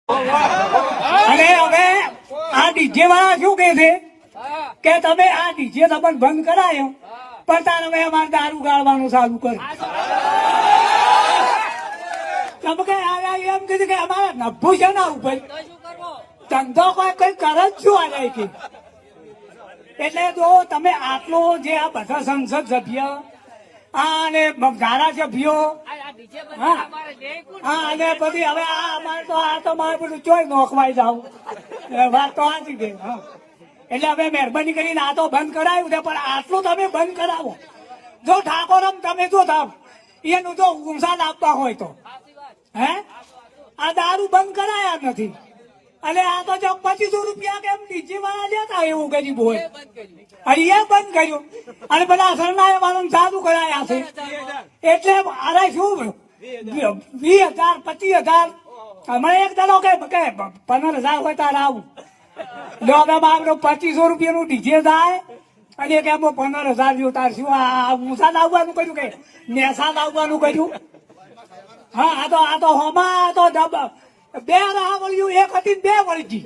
અને હવે આ ડીજે વાળા શું કે છે કે તમે આ ડીજે તમને બંધ કરાયો પણ તાર હવે અમારે દારૂ ગાળવાનું ચાલુ કર. તમે કે એમ કીધું કે અમારે નભું છે ના ઉપર ધંધો કોઈ કરે જ શું આ કે. એટલે તો તમે આટલો જે આ બધા સંસદ સભ્ય અને ધારાસભ્યો હા અને પછી હવે આ અમારે તો મારે બધું ચોય નોખવાઈ જાવ વાત તો આજી ગઈ. હા એટલે હવે મહેરબાની કરીને આ તો બંધ કરાયું છે પણ આટલું તમે બંધ કરાવો. જો ઠાકોરમ તમે જો થાવ એનું જો ઉમસાદ આપવા હોય તો હે આ દારૂ બંધ કરાયા નથી. અને આ તો જો 2500 રૂપિયા કેમ ડીજે વાળા લેતા એવું ગરીબ હોય અને એ બંધ કર્યું અને બધા સરનાયા વાળાને સાદું કરાયા છે. એટલે અરે શું 20,000 25,000 હમણાં એક દાડો કે 15,000 હોય તારે આવું જો હવે મારો 2500 રૂપિયાનું ડીજે થાય અને કે 15,000 જેવું તાર શું આ મુસાદ આવવાનું કર્યું કે નેસાદ આવવાનું કર્યું. હા આ તો હોમાં તો બે રાહ વળ્યું એક હતી બે વળી ગઈ.